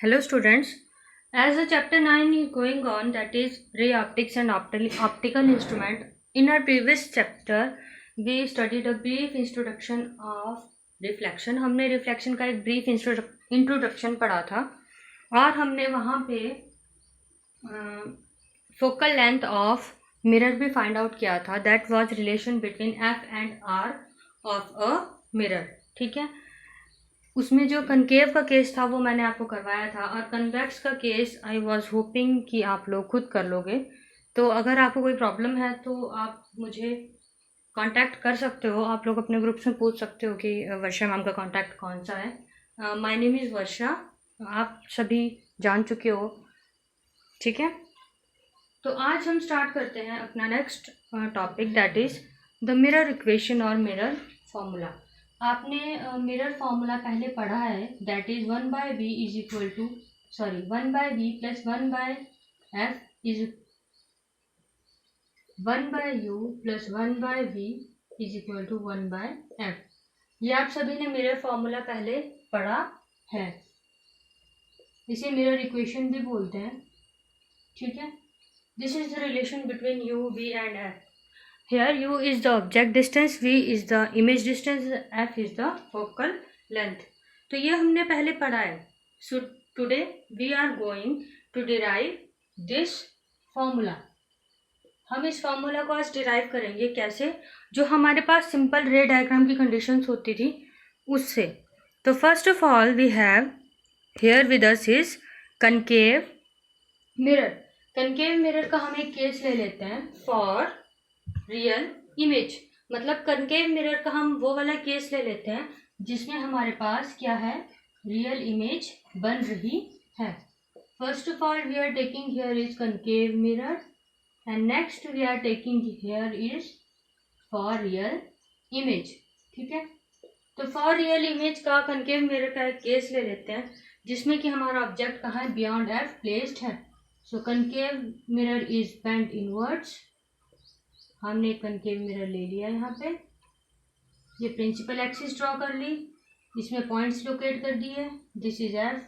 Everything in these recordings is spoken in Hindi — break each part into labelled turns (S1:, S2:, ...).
S1: Hello students, as the chapter 9 is going on, that is ray optics and optical instrument. In our previous chapter we studied a brief introduction of reflection. हमने reflection का एक brief introduction पढ़ा था और हमने वहाँ पे focal length of mirror भी find out किया था. That was relation between f and r of a mirror. ठीक है, उसमें जो कनकेव का केस था वो मैंने आपको करवाया था और कन्वेक्स का केस आई वॉज होपिंग कि आप लोग खुद कर लोगे. तो अगर आपको कोई प्रॉब्लम है तो आप मुझे कांटेक्ट कर सकते हो. आप लोग अपने ग्रुप्स में पूछ सकते हो कि वर्षा मैम का कांटेक्ट कौन सा है. माय नेम इज़ वर्षा, आप सभी जान चुके हो. ठीक है, तो आज हम स्टार्ट करते हैं अपना next topic, that is the mirror equation और मिरर फॉर्मूला. आपने मिरर फॉर्मूला पहले पढ़ा है, that is 1/v is equal to 1/v plus 1/f is 1/u plus 1/v is equal to 1/f. ये आप सभी ने मिरर फॉर्मूला पहले पढ़ा है. इसे मिरर इक्वेशन भी बोलते हैं. ठीक है, this is the relation between u, v and f. Here u is the object distance, v is the image distance, f is the focal length. तो ये हमने पहले पढ़ा है. So today we are going to derive this formula. हम इस फॉर्मूला को आज डिराइव करेंगे. कैसे? जो हमारे पास सिंपल रे डायग्राम की कंडीशंस होती थी उससे. तो first of all we have here with us is concave mirror. concave mirror का हम एक केस ले लेते हैं फॉर रियल इमेज. मतलब कनकेव मिरर का हम वो वाला केस ले लेते हैं जिसमें हमारे पास क्या है, रियल इमेज बन रही है. First of all we are taking here is concave mirror and next we are taking here is for real image. ठीक है, तो फॉर रियल इमेज का कनकेव मिरर का एक केस ले लेते हैं जिसमें कि हमारा ऑब्जेक्ट कहाँ है, बियॉन्ड एफ प्लेस्ड है. So concave mirror is bent inwards. हमने कनकेव मिरर ले लिया. यहाँ पे ये प्रिंसिपल एक्सिस ड्रॉ कर ली, इसमें पॉइंट्स लोकेट कर दिए. This is F,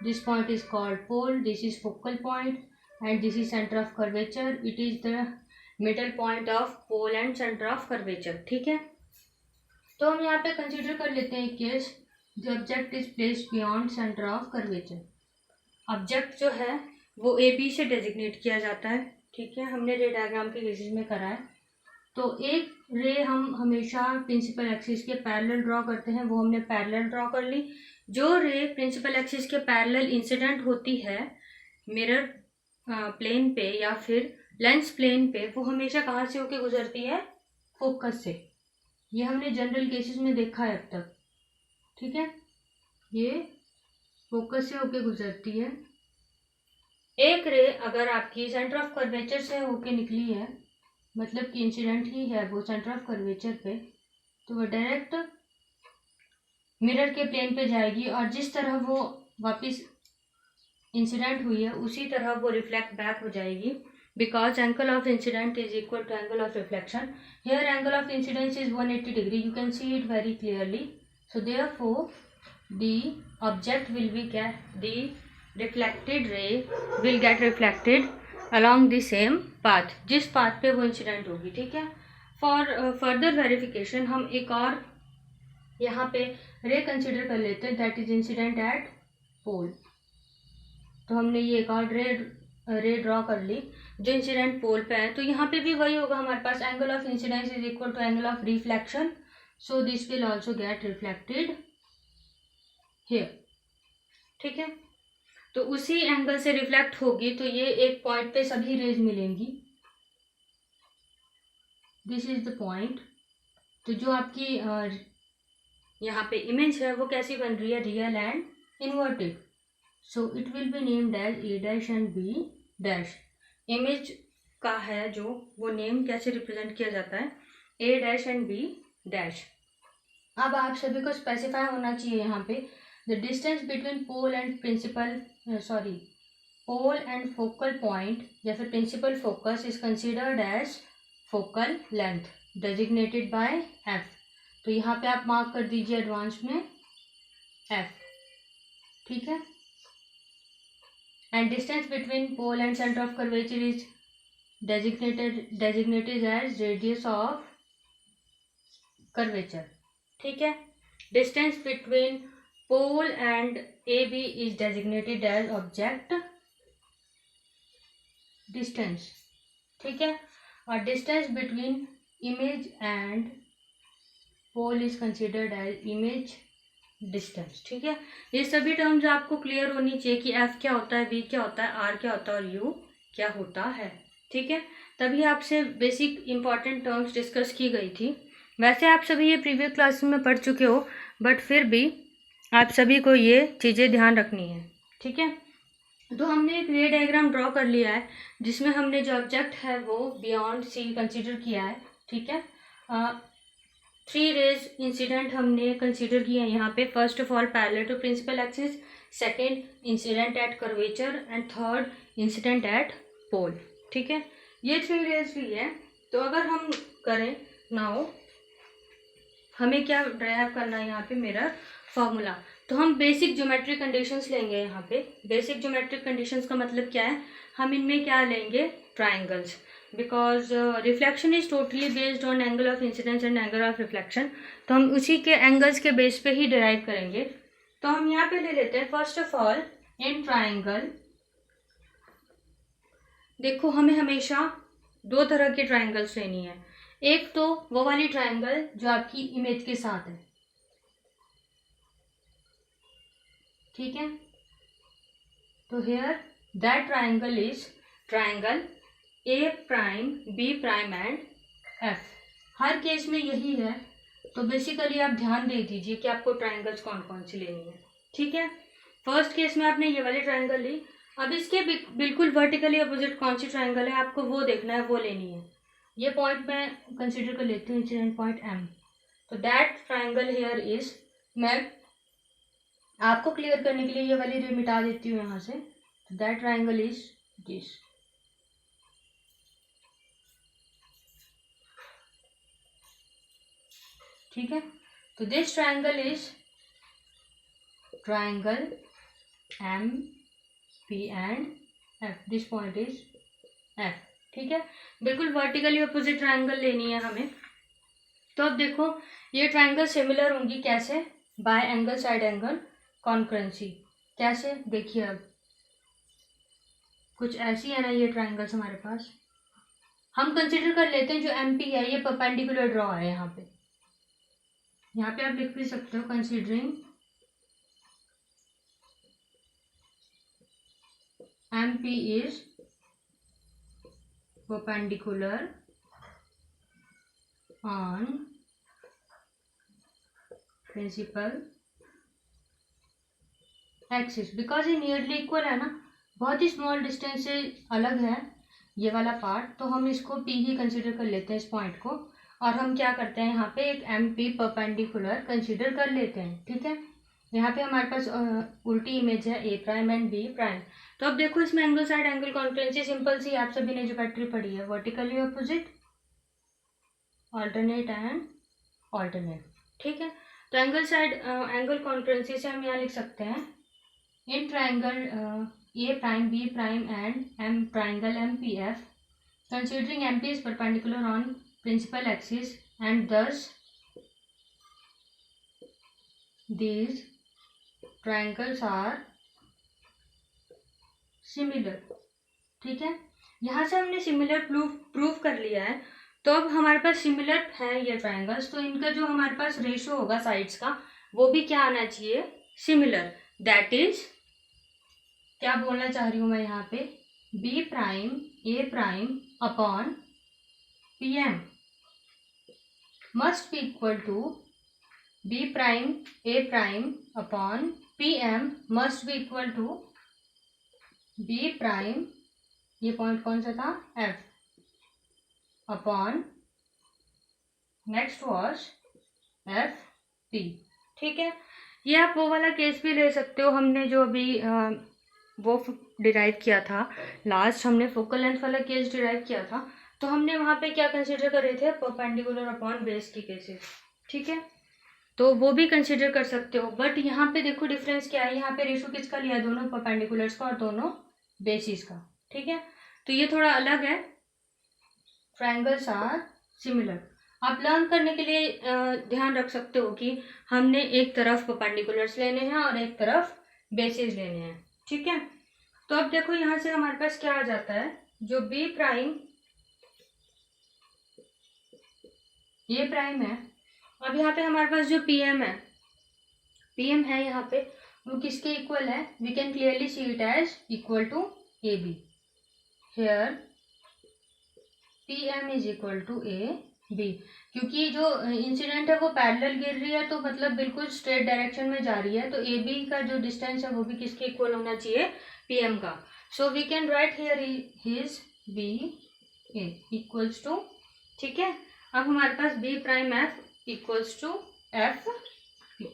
S1: this point is called pole, this is focal point and this is centre of curvature. It is the middle point of pole and centre of curvature. ठीक है, तो हम यहाँ पे कंसिडर कर लेते हैं case the object is placed beyond centre of curvature. Object जो है वो ए बी से डेजिग्नेट किया जाता है. ठीक है, हमने रे डायग्राम के केसेस में करा है. तो एक रे हम हमेशा प्रिंसिपल एक्सिस के पैरेलल ड्रॉ करते हैं, वो हमने पैरेलल ड्रॉ कर ली. जो रे प्रिंसिपल एक्सिस के पैरेलल इंसिडेंट होती है मिरर प्लेन पे या फिर लेंस प्लेन पे, वो हमेशा कहाँ से होके गुजरती है, फोकस से. ये हमने जनरल केसेस में देखा है अब तक. ठीक है, ये फोकस से होके गुजरती है. एक रे अगर आपकी सेंटर ऑफ कर्वेचर से होके निकली है, मतलब कि इंसिडेंट ही है वो सेंटर ऑफ कर्वेचर पे, तो वो डायरेक्ट मिरर के प्लेन पे जाएगी और जिस तरह वो वापस इंसिडेंट हुई है उसी तरह वो रिफ्लेक्ट बैक हो जाएगी. Because angle of incident is equal to angle of reflection. Here angle of incidence is 180 degree. You can see it very clearly. So therefore the object will be the reflected ray will get reflected along the same path, जिस पाथ पे वो इंसिडेंट होगी. ठीक है, फॉर फर्दर वेरिफिकेशन हम एक और यहाँ पे रे कंसिडर कर लेते हैं, दैट इज इंसिडेंट एट पोल. तो हमने ये एक और रे ड्रॉ कर ली जो इंसिडेंट पोल पे है. तो यहाँ पे भी वही होगा हमारे पास, angle of incidence is equal to angle of reflection. So this will also get reflected here. ठीक है, तो उसी एंगल से रिफ्लेक्ट होगी तो ये एक पॉइंट पे सभी रेज मिलेंगी. This is the point. तो जो आपकी यहाँ पे इमेज है वो कैसी बन रही है, real and inverted. So it will be named as A dash and B dash. Image का है जो वो नेम कैसे रिप्रेजेंट किया जाता है, ए डैश एंड बी डैश. अब आप सभी को स्पेसिफाई होना चाहिए यहाँ पे the distance between pole and pole and focal point या फिर principal focus is considered as focal length designated by f. तो यहाँ पे आप मार्क कर दीजिए एडवांस में f. ठीक है, and distance between pole and center of curvature is designated as radius of curvature. ठीक है, distance between pole and AB is designated as object distance. ठीक है, और distance between image and pole is considered as image distance. ठीक है, ये सभी टर्म्स आपको क्लियर होनी चाहिए कि F क्या होता है, V क्या होता है, R क्या होता है और U क्या होता है. ठीक है, तभी आपसे बेसिक इंपॉर्टेंट टर्म्स डिस्कस की गई थी. वैसे आप सभी ये प्रीवियस क्लास में पढ़ चुके हो, बट फिर भी आप सभी को ये चीज़ें ध्यान रखनी है. ठीक है, तो हमने एक रे डायग्राम ड्रॉ कर लिया है जिसमें हमने जो ऑब्जेक्ट है वो बियॉन्ड सी कंसीडर किया है. ठीक है, 3 रेज इंसिडेंट हमने कंसीडर किया है यहाँ पे. First of all parallel to principal axis, second incident at curvature and third incident at pole. ठीक है, ये 3 रेज भी है. तो अगर हम करें नाउ, हमें क्या ड्राइव करना है यहाँ पे मिरर फॉर्मूला. तो हम बेसिक ज्योमेट्रिक कंडीशंस लेंगे यहाँ पे. बेसिक ज्योमेट्रिक कंडीशंस का मतलब क्या है, हम इनमें क्या लेंगे, triangles, because reflection is totally based on angle of incidence and angle of reflection. तो हम उसी के एंगल्स के बेस पे ही डिराइव करेंगे. तो हम यहाँ पे ले लेते हैं first of all in triangle. देखो हमें हमेशा 2 तरह की ट्राइंगल्स लेनी है. एक तो वो वाली ट्राइंगल जो आपकी इमेज के साथ है. ठीक है, तो here that triangle is triangle A prime B prime and F. हर केस में यही है. तो बेसिकली आप ध्यान दे दीजिए कि आपको ट्राइंगल्स कौन कौन सी लेनी है. ठीक है, फर्स्ट केस में आपने ये वाली ट्राइंगल ली. अब इसके बिल्कुल वर्टिकली अपोजिट कौन सी ट्राइंगल है आपको वो देखना है, वो लेनी है. ये पॉइंट मैं कंसिडर कर लेती हूँ इंसिडेंट पॉइंट एम. तो दैट ट्राइंगल हियर इज, मैं आपको क्लियर करने के लिए ये वाली रे मिटा देती हूँ यहाँ से. That triangle is this. ठीक है, तो this triangle is triangle M P and F. This point is F. ठीक है, बिल्कुल वर्टिकली अपोजिट ट्राइंगल लेनी है हमें. तो अब देखो ये ट्राइंगल सिमिलर होंगी कैसे, bye angle side angle concurrency. कैसे देखिए, अब कुछ ऐसी है ना ये ट्राइंगल्स हमारे पास. हम कंसिडर कर लेते हैं जो एम पी है ये परपेंडिकुलर ड्रॉ है. यहाँ पे आप लिख भी सकते हो considering M P is perpendicular on principal axis. Because ये नियरली इक्वल है ना, बहुत ही स्मॉल डिस्टेंस से अलग है ये वाला पार्ट. तो हम इसको P ही कंसिडर कर लेते हैं इस पॉइंट को. और हम क्या करते हैं यहाँ पे एक एम पी परपेंडिकुलर कंसिडर कर लेते हैं. ठीक है, यहाँ पे हमारे पास उल्टी इमेज है A prime and B prime. तो अब देखो इसमें angle side angle congruency simple सी आप सभी ने ज्योमेट्री पढ़ी है, vertically opposite, alternate and alternate. ठीक है, तो एंगल साइड एंगल कॉन्करेंसी से हम यहाँ लिख सकते हैं in triangle A prime B prime and M triangle M P F considering M P is perpendicular on principal axis and thus these triangles are similar. ठीक है, यहाँ से हमने सिमिलर प्रूव कर लिया है. तो अब हमारे पास सिमिलर है ये ट्राइंगल्स. तो इनका जो हमारे पास रेशो होगा साइड्स का वो भी क्या आना चाहिए, सिमिलर. दैट इज, क्या बोलना चाह रही हूँ मैं यहाँ पे, B prime A prime upon P M must be equal to B prime A prime upon P M must be equal to B prime, ये पॉइंट कौन सा था, F, upon next was F P. ठीक है, ये आप वो वाला केस भी ले सकते हो हमने जो अभी वो डिराइव किया था लास्ट, हमने फोकल लेंथ वाला केस डिराइव किया था. तो हमने वहाँ पे क्या कंसिडर कर रहे थे, परपेंडिकुलर अपॉन बेस की केसेस. ठीक है, तो वो भी कंसिडर कर सकते हो. बट यहाँ पे देखो डिफरेंस क्या है, यहाँ पे रेशो किसका लिया, दोनों परपेंडिकुलर्स का और दोनों बेसिस का। ठीक है, तो ये थोड़ा अलग है, ट्रायंगल्स आर सिमिलर। आप लर्न करने के लिए ध्यान रख सकते हो कि हमने एक तरफ परपेंडिकुलर्स लेने हैं और एक तरफ बेसिस लेने हैं। ठीक है, तो अब देखो यहाँ से हमारे पास क्या आ जाता है, जो बी प्राइम ये प्राइम है। अब यहाँ पे हमारे पास जो पीएम है यहाँ पे, वो किसके इक्वल है? We can clearly see it as equal to A B. Here PM is equal to A B, क्योंकि जो इंसिडेंट है वो पैरेलल गिर रही है, तो मतलब बिल्कुल स्ट्रेट डायरेक्शन में जा रही है, तो ए बी का जो डिस्टेंस है वो भी किसके इक्वल होना चाहिए? पीएम का। So we can write here his B A equals to, ठीक है, अब हमारे पास B prime F equals to F P.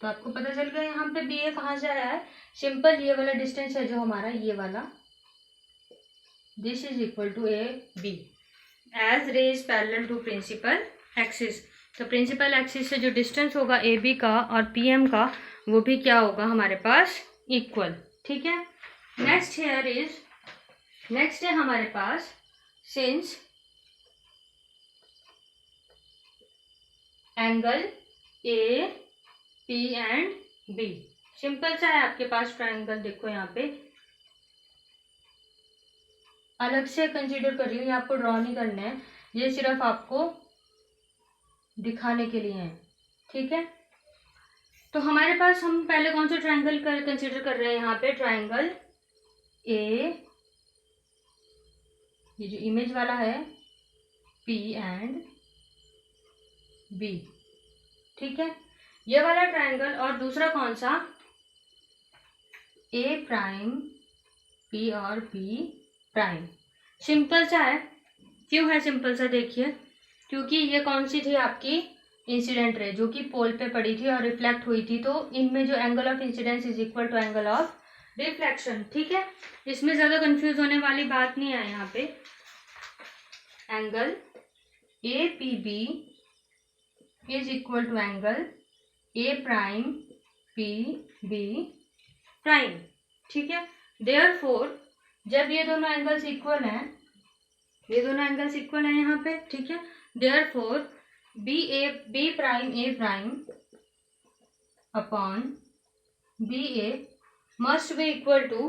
S1: तो आपको पता चल गया यहाँ पे बी ए कहाँ से आया है? सिंपल ये वाला डिस्टेंस है जो हमारा, ये वाला, this is equal to A B as ray is parallel to principal axis. तो प्रिंसिपल एक्सिस से जो डिस्टेंस होगा ए बी का और पी एम का, वो भी क्या होगा हमारे पास? इक्वल। ठीक है, नेक्स्ट है हमारे पास, since angle A P and B, simple सा है आपके पास ट्रायंगल। देखो यहाँ पे अलग से कंसीडर कर रही हूँ, ये आपको ड्रॉ नहीं करना है, ये सिर्फ आपको दिखाने के लिए है। ठीक है, तो हमारे पास हम पहले कौन सा ट्रायंगल कंसीडर कर रहे हैं यहाँ पे? ट्रायंगल ए, ये जो इमेज वाला है, पी एंड बी। ठीक है, ये वाला ट्रायंगल, और दूसरा कौन सा? ए प्राइम पी और बी प्राइम। सिंपल सा है। क्यों है सिंपल सा? देखिए, क्योंकि ये कौन सी थी आपकी? इंसिडेंट रे, जो कि पोल पे पड़ी थी और रिफ्लेक्ट हुई थी, तो इनमें जो angle of incidence is equal to angle of reflection. ठीक है, इसमें ज्यादा कंफ्यूज होने वाली बात नहीं है यहाँ पे। Angle A P B is equal to angle A prime P B prime. ठीक है, देयरफॉर जब ये दोनों एंगल्स इक्वल हैं, यहाँ पे, ठीक है, therefore B prime A prime upon B A must be equal to,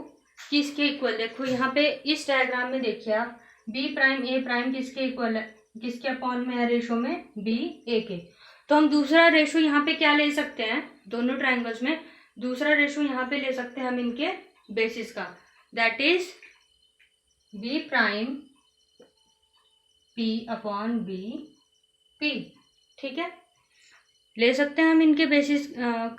S1: किसके इक्वल? देखो यहाँ पे इस डायग्राम में देखिए आप, बी प्राइम ए प्राइम किसके इक्वल है? किसके अपॉन में है रेशो में? बी ए के। तो हम दूसरा रेशो यहाँ पे क्या ले सकते हैं? दोनों ट्रायंगल्स में दूसरा रेशो यहाँ पे ले सकते हैं हम इनके बेसिस का, that is B prime P upon B P. ठीक है, ले सकते हैं हम इनके बेसिस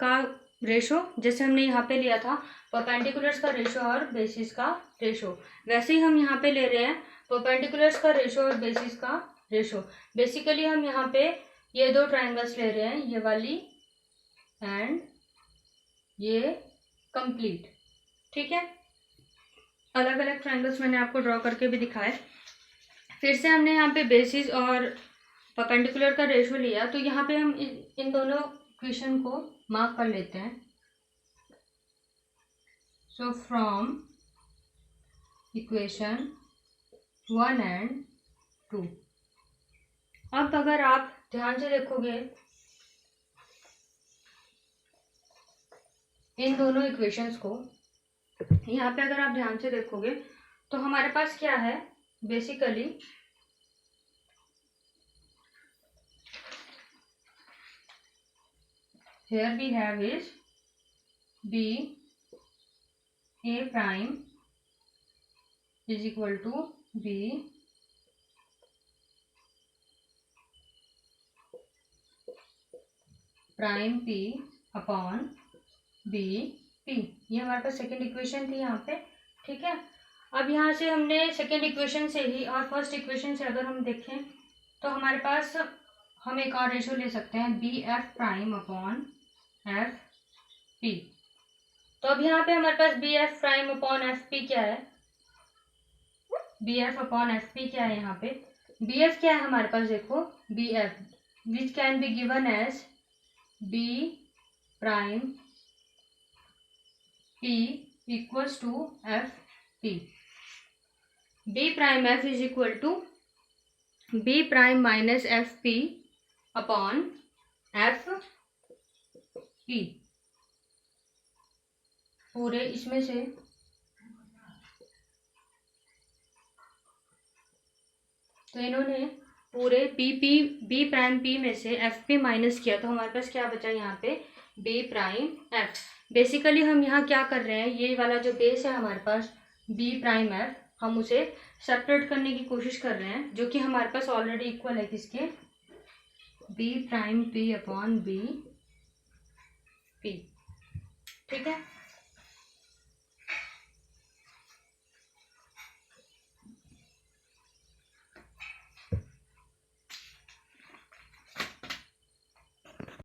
S1: का रेशो, जैसे हमने यहाँ पे लिया था परपेंडिकुलर्स का रेशो और बेसिस का रेशो, वैसे ही हम यहाँ पे ले रहे हैं परपेंडिकुलर्स का रेशो और बेसिस का रेशो। बेसिकली हम यहाँ पे ये दो ट्रायंगल्स ले रहे हैं, ये वाली एंड ये कंप्लीट। ठीक है, अलग अलग ट्रायंगल्स मैंने आपको ड्रॉ करके भी दिखाए। फिर से हमने यहाँ पे बेसिस और परपेंडिकुलर का रेशो लिया, तो यहाँ पे हम इन दोनों इक्वेशन को मार्क कर लेते हैं। सो फ्रॉम इक्वेशन 1 एंड 2, अब अगर आप ध्यान से देखोगे इन दोनों इक्वेशंस को, यहाँ पे अगर आप ध्यान से देखोगे तो हमारे पास क्या है? Basically here we have is b a prime is equal to b prime p upon b p। ये हमारे पास सेकेंड इक्वेशन थी यहाँ पे। ठीक है, अब यहाँ से हमने सेकेंड इक्वेशन से ही और फर्स्ट इक्वेशन से अगर हम देखें तो हमारे पास हम एक और रेशो ले सकते हैं, B F prime upon F P. तो अब यहाँ पे हमारे पास B F prime upon F P क्या है? B F upon F P क्या है? यहाँ पे बी एफ क्या है हमारे पास? देखो, B F which can be given as B prime P equals to F P. B prime F is equal to B prime minus F P upon F P. पूरे इसमें से तो इन्होंने पूरे बी प्राइम पी में से एफ पी माइनस किया, तो हमारे पास क्या बचा यहाँ पे बी प्राइम एफ। बेसिकली हम यहाँ क्या कर रहे हैं, ये वाला जो बेस है हमारे पास बी प्राइम एफ, हम उसे सेपरेट करने की कोशिश कर रहे हैं, जो कि हमारे पास ऑलरेडी इक्वल है किसके, B prime P upon B P. ठीक है।